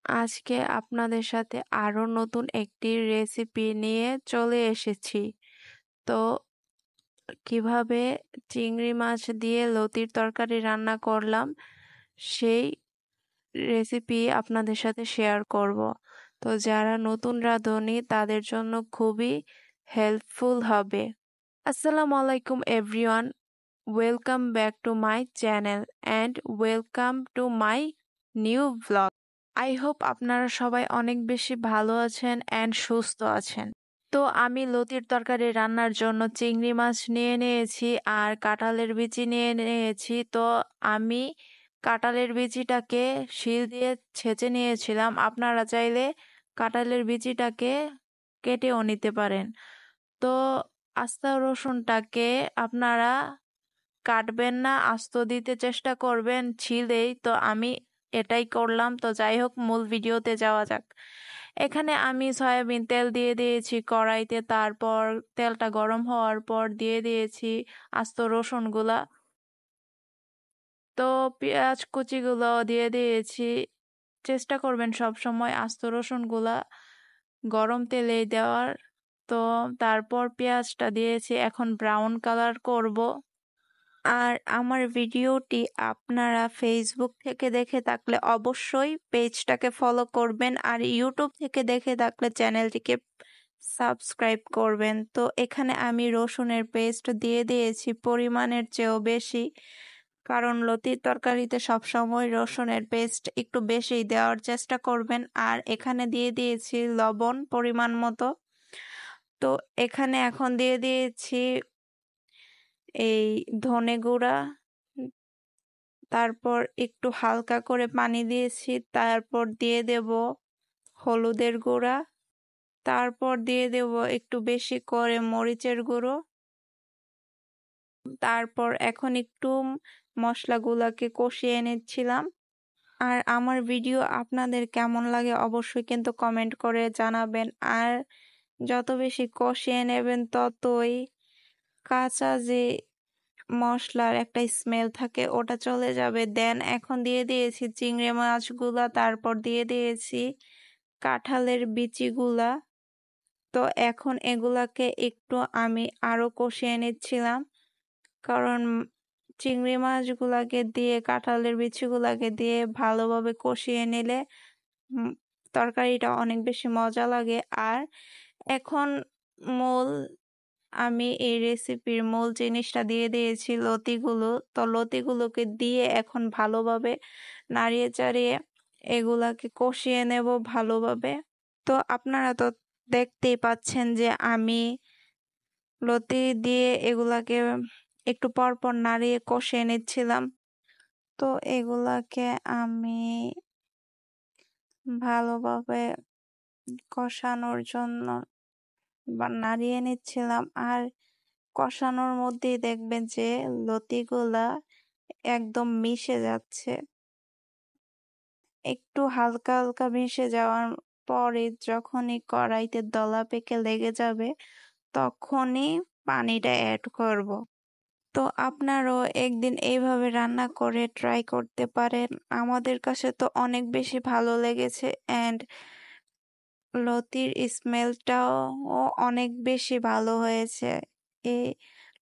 আজকে আপনাদের সাথে আরো নতুন একটি রেসিপি নিয়ে চলে এসেছি। তো কিভাবে চিংড়ি মাছ দিয়ে লতির তরকারি রান্না করলাম সেই রেসিপি আপনাদের সাথে শেয়ার করব। তো যারা নতুন রাঁধুনি তাদের জন্য খুবই হেল্পফুল হবে। আসসালামু আলাইকুম everyone, welcome back to my channel and welcome to my new blog. I hope আপনারা সবাই অনেক বেশি ভালো আছেন অ্যান্ড সুস্থ আছেন। তো আমি লতির তরকারি রান্নার জন্য চিংড়ি মাছ নিয়ে নিয়েছি আর কাঁঠালের বিচি নিয়ে নিয়েছি। তো আমি কাঁঠালের বিচিটাকে শিল দিয়ে ছেঁচে নিয়েছিলাম। আপনারা চাইলে কাঁঠালের বিচিটাকে কেটেও নিতে পারেন। তো আস্ত রসুনটাকে আপনারা কাটবেন না, আস্ত দিতে চেষ্টা করবেন ছিলেই। তো আমি এটাই করলাম। তো যাই হোক, মূল ভিডিওতে যাওয়া যাক। এখানে আমি সয়াবিন তেল দিয়ে দিয়েছি কড়াইতে, তারপর তেলটা গরম হওয়ার পর দিয়ে দিয়েছি আস্ত রসুনগুলা। তো পেঁয়াজ কুচিগুলো দিয়ে দিয়েছি। চেষ্টা করবেন সব সময় আস্ত রসুনগুলা গরম তেলেই দেওয়ার। তো তারপর পেঁয়াজটা দিয়েছি, এখন ব্রাউন কালার করব। আর আমার ভিডিওটি আপনারা ফেসবুক থেকে দেখে থাকলে অবশ্যই পেজটাকে ফলো করবেন, আর ইউটিউব থেকে দেখে থাকলে চ্যানেলটিকে সাবস্ক্রাইব করবেন। তো এখানে আমি রসুনের পেস্ট দিয়ে দিয়েছি পরিমাণের চেয়েও বেশি, কারণ লতির তরকারিতে সবসময় রসুনের পেস্ট একটু বেশি দেওয়ার চেষ্টা করবেন। আর এখানে দিয়ে দিয়েছি লবণ পরিমাণ মতো। তো এখানে এখন দিয়ে দিয়েছি এই ধনে গুঁড়া, তারপর একটু হালকা করে পানি দিয়েছি, তারপর দিয়ে দেব হলুদের গুঁড়া, তারপর দিয়ে দেব একটু বেশি করে মরিচের গুঁড়ো। তারপর এখন একটু মশলাগুলোকে কষিয়ে নিচ্ছিলাম। আর আমার ভিডিও আপনাদের কেমন লাগে অবশ্যই কিন্তু কমেন্ট করে জানাবেন। আর যত বেশি কষিয়ে নেবেন ততই কাঁচা যে মশলার একটা স্মেল থাকে ওটা চলে যাবে। দেন এখন দিয়ে দিয়েছি চিংড়ি মাছগুলা, তারপর দিয়ে দিয়েছি কাঁঠালের বিচিগুলা। তো এখন এগুলাকে একটু আমি আরো কষিয়ে নিচ্ছিলাম, কারণ চিংড়ি মাছগুলাকে দিয়ে কাঁঠালের বিচিগুলাকে দিয়ে ভালোভাবে কষিয়ে নিলে তরকারিটা অনেক বেশি মজা লাগে। আর এখন মূল আমি এই রেসিপির মূল জিনিসটা দিয়ে দিয়েছি লতিগুলো। তো লতিগুলোকে দিয়ে এখন ভালোভাবে নাড়িয়ে চাড়িয়ে এগুলাকে কষিয়ে নেব ভালোভাবে। তো আপনারা তো দেখতেই পাচ্ছেন যে আমি লতি দিয়ে এগুলাকে একটু পরপর নাড়িয়ে কষিয়ে নিচ্ছিলাম। তো এগুলাকে আমি ভালোভাবে কষানোর জন্য বা নাড়িয়ে নিচ্ছিলাম। আর কষানোর মধ্যেই দেখবেন যে লতিগুলা একদম মিশে যাচ্ছে। একটু হালকা হালকা মিশে যাওয়ার পরে যখনই কড়াইতে দলা পেকে লেগে যাবে তখনই পানিটা অ্যাড করব। তো আপনারাও একদিন এইভাবে রান্না করে ট্রাই করতে পারেন। আমাদের কাছে তো অনেক বেশি ভালো লেগেছে অ্যান্ড লতির স্মেলটাও অনেক বেশি ভালো হয়েছে। এই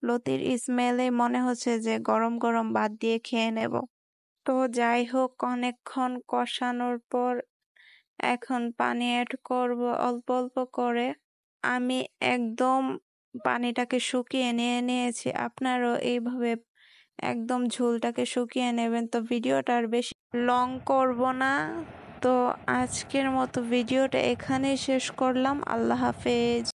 লতির স্মেলে মনে হচ্ছে যে গরম গরম ভাত দিয়ে খেয়ে নেব। তো যাই হোক, অনেকক্ষণ কষানোর পর এখন পানি অ্যাড করব অল্প অল্প করে। আমি একদম পানিটাকে শুকিয়ে নিয়েছি। আপনারাও এইভাবে একদম ঝোলটাকে শুকিয়ে নেবেন। তো ভিডিওটা আর বেশি লং করব না। তো আজকের মতো ভিডিওটা এখানেই শেষ করলাম। আল্লাহ হাফেজ।